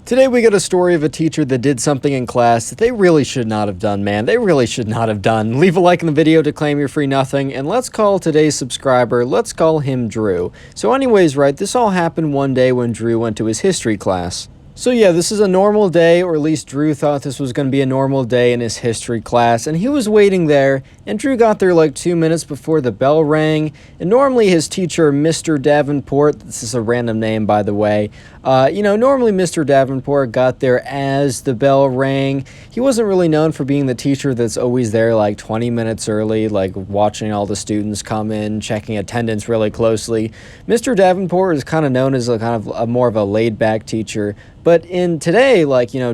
Today we got a story of a teacher that did something in class that they really should not have done, man. They really should not have done. Leave a like in the video to claim your free nothing, and let's call today's subscriber, let's call him Drew. So anyways, right, this all happened one day when Drew went to his history class. So yeah, this is a normal day, or at least Drew thought this was going to be a normal day in his history class, and he was waiting there, and Drew got there like 2 minutes before the bell rang, and normally his teacher, Mr. Davenport, this is a random name by the way, normally Mr. Davenport got there as the bell rang. He wasn't really known for being the teacher that's always there like 20 minutes early, like watching all the students come in, checking attendance really closely. Mr. Davenport is kind of known as a more of a laid-back teacher. But today,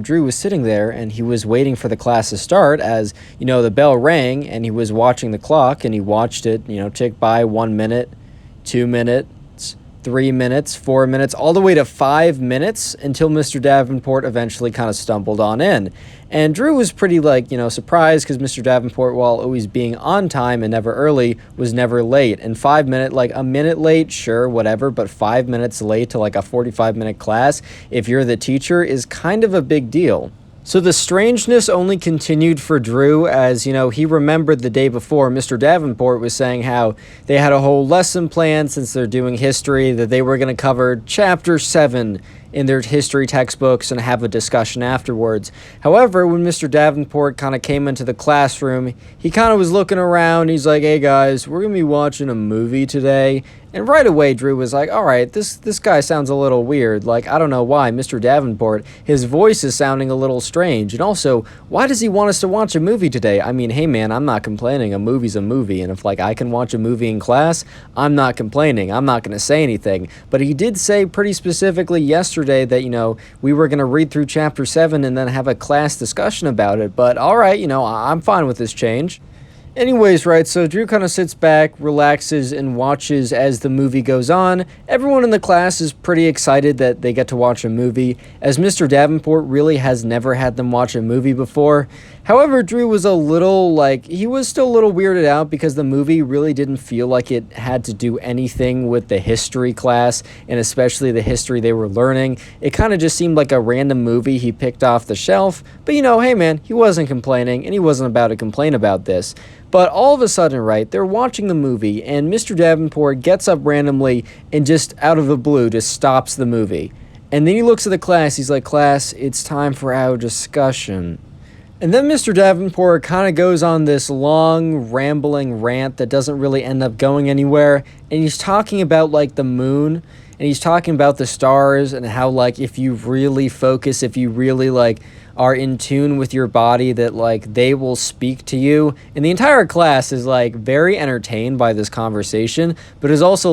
Drew was sitting there and he was waiting for the class to start as, the bell rang and he was watching the clock and he watched it, tick by 1 minute, 2 minutes, 3 minutes, 4 minutes, all the way to 5 minutes until Mr. Davenport eventually kind of stumbled on in. And Drew was pretty, surprised because Mr. Davenport, while always being on time and never early, was never late. And 5 minutes, a minute late, sure, whatever, but 5 minutes late to a 45-minute class, if you're the teacher, is kind of a big deal. So the strangeness only continued for Drew as, he remembered the day before Mr. Davenport was saying how they had a whole lesson plan since they're doing history, that they were going to cover Chapter 7 in their history textbooks and have a discussion afterwards. However, when Mr. Davenport kind of came into the classroom, he kind of was looking around. He's like, hey guys, we're going to be watching a movie today. And right away, Drew was like, all right, this guy sounds a little weird. I don't know why. Mr. Davenport, his voice is sounding a little strange. And also, why does he want us to watch a movie today? I mean, hey man, I'm not complaining. A movie's a movie. And if I can watch a movie in class, I'm not complaining. I'm not going to say anything. But he did say pretty specifically yesterday that, we were going to read through Chapter 7 and then have a class discussion about it. But all right, I'm fine with this change. Anyways, right, so Drew kind of sits back, relaxes, and watches as the movie goes on. Everyone in the class is pretty excited that they get to watch a movie, as Mr. Davenport really has never had them watch a movie before. However, Drew was he was still a little weirded out because the movie really didn't feel like it had to do anything with the history class, and especially the history they were learning. It kind of just seemed like a random movie he picked off the shelf, but hey man, he wasn't complaining, and he wasn't about to complain about this. But all of a sudden, right, they're watching the movie, and Mr. Davenport gets up randomly and just out of the blue just stops the movie. And then he looks at the class, he's like, class, it's time for our discussion. And then Mr. Davenport kind of goes on this long, rambling rant that doesn't really end up going anywhere, and he's talking about, the moon, and he's talking about the stars, and how, if you really focus, if you really, are in tune with your body, that they will speak to you. And the entire class is very entertained by this conversation, but is also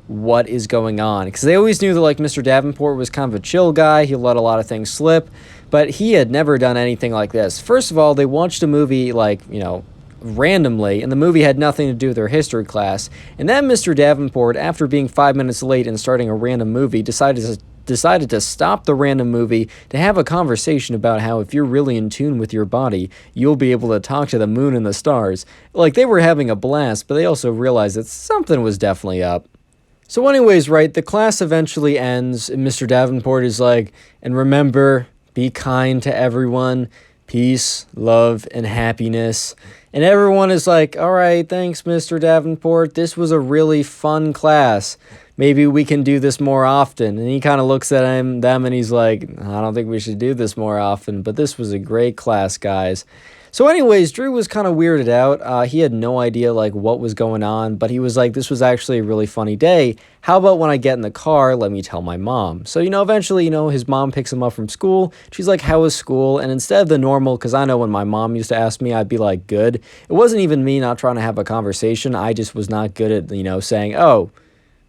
what is going on, because they always knew that Mr. Davenport was kind of a chill guy. He let a lot of things slip, but he had never done anything like this. First of all, they watched a movie randomly, and the movie had nothing to do with their history class. And then Mr. Davenport, after being 5 minutes late and starting a random movie, decided to stop the random movie to have a conversation about how if you're really in tune with your body, you'll be able to talk to the moon and the stars. They were having a blast, but they also realized that something was definitely up. So anyways, right, the class eventually ends, and Mr. Davenport is like, and remember, be kind to everyone, peace, love, and happiness. And everyone is like, all right, thanks, Mr. Davenport. This was a really fun class. Maybe we can do this more often. And he kind of looks at them, and he's like, I don't think we should do this more often, but this was a great class, guys. So anyways, Drew was kind of weirded out. He had no idea, what was going on, but he was like, this was actually a really funny day. How about when I get in the car, let me tell my mom. So, eventually, his mom picks him up from school. She's like, how was school? And instead of the normal, because I know when my mom used to ask me, I'd be like, good. It wasn't even me not trying to have a conversation. I just was not good at, saying, oh,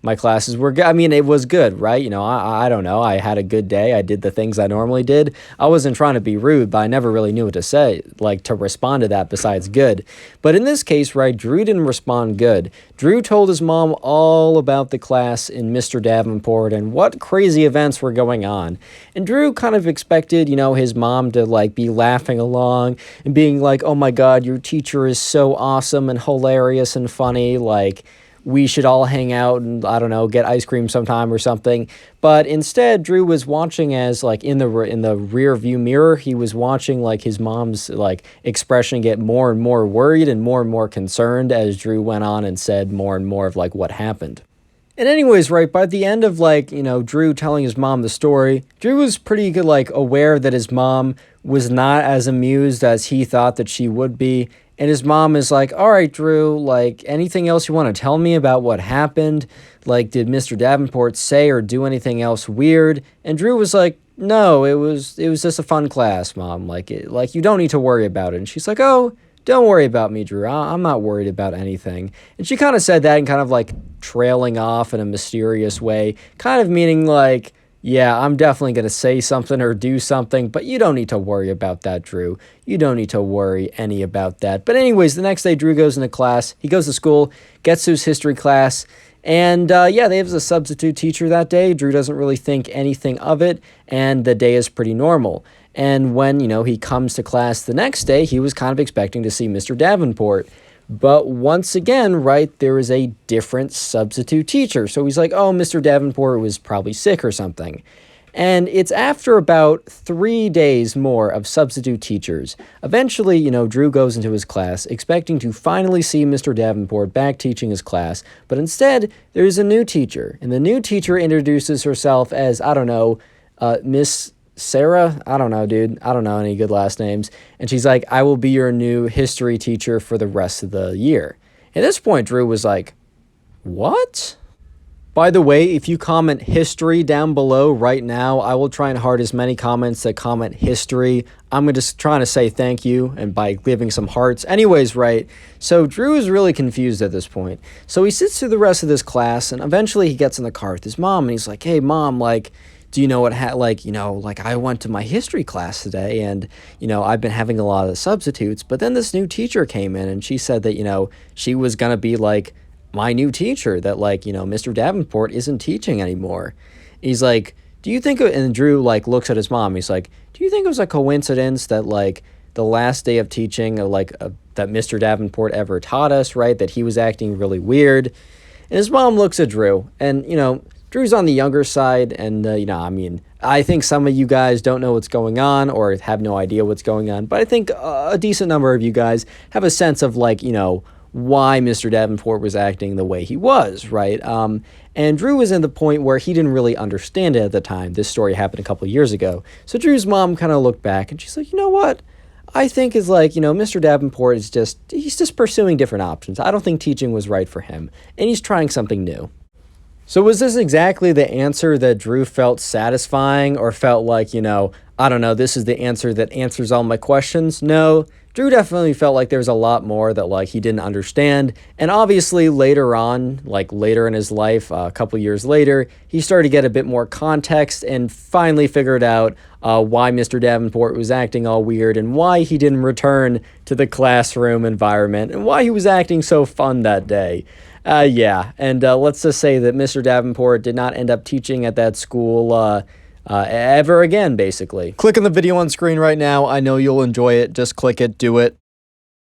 my classes were good. I mean, it was good, right? I don't know. I had a good day. I did the things I normally did. I wasn't trying to be rude, but I never really knew what to say, to respond to that besides good. But in this case, right, Drew didn't respond good. Drew told his mom all about the class in Mr. Davenport and what crazy events were going on. And Drew kind of expected, his mom to, be laughing along and being like, oh my God, your teacher is so awesome and hilarious and funny, we should all hang out and, I don't know, get ice cream sometime or something. But instead, Drew was watching as, like, in the rear view mirror, he was watching, like, his mom's, like, expression get more and more worried and more concerned as Drew went on and said more and more of, like, what happened. And anyways, right, by the end of, like, you know, Drew telling his mom the story, Drew was pretty good, like, aware that his mom was not as amused as he thought that she would be. And his mom is like, all right, Drew, like, anything else you want to tell me about what happened? Like, did Mr. Davenport say or do anything else weird? And Drew was like, no, it was just a fun class, Mom. Like, you don't need to worry about it. And she's like, oh, don't worry about me, Drew. I'm not worried about anything. And she kind of said that and kind of, like, trailing off in a mysterious way, kind of meaning, like, yeah, I'm definitely going to say something or do something, but you don't need to worry about that, Drew. You don't need to worry any about that. But anyways, the next day, Drew goes into class. He goes to school, gets to his history class, and yeah, they have a substitute teacher that day. Drew doesn't really think anything of it, and the day is pretty normal. And when, you know, he comes to class the next day, he was kind of expecting to see Mr. Davenport. But once again, right, there is a different substitute teacher. So he's like, oh, Mr. Davenport was probably sick or something. And it's after about 3 days more of substitute teachers. Eventually, you know, Drew goes into his class expecting to finally see Mr. Davenport back teaching his class. But instead, there's a new teacher. And the new teacher introduces herself as, I don't know, Miss Sarah? I don't know, dude. I don't know any good last names. And she's like, I will be your new history teacher for the rest of the year. At this point, Drew was like, what? By the way, if you comment history down below right now, I will try and heart as many comments that comment history. I'm just trying to say thank you and by giving some hearts. Anyways, right, so Drew is really confused at this point. So he sits through the rest of this class and eventually he gets in the car with his mom and he's like, hey, Mom, like, do you know what, I went to my history class today and, you know, I've been having a lot of substitutes, but then this new teacher came in and she said that, you know, she was going to be like my new teacher, that like, you know, Mr. Davenport isn't teaching anymore. He's like, do you think, and Drew like looks at his mom, he's like, do you think it was a coincidence that like the last day of teaching, that Mr. Davenport ever taught us, right, that he was acting really weird? And his mom looks at Drew and, you know, Drew's on the younger side, and, you know, I mean, I think some of you guys don't know what's going on or have no idea what's going on, but I think a decent number of you guys have a sense of, like, you know, why Mr. Davenport was acting the way he was, right? And Drew was in the point where he didn't really understand it at the time. This story happened a couple of years ago. So Drew's mom kind of looked back, and she's like, you know what? I think is like, you know, Mr. Davenport is he's just pursuing different options. I don't think teaching was right for him, and he's trying something new. So was this exactly the answer that Drew felt satisfying or felt like, you know, I don't know, this is the answer that answers all my questions? No, Drew definitely felt like there was a lot more that like he didn't understand. And obviously later on, like later in his life, a couple years later, he started to get a bit more context and finally figured out why Mr. Davenport was acting all weird and why he didn't return to the classroom environment and why he was acting so fun that day. Yeah, and let's just say that Mr. Davenport did not end up teaching at that school ever again, basically. Click on the video on screen right now. I know you'll enjoy it. Just click it, do it.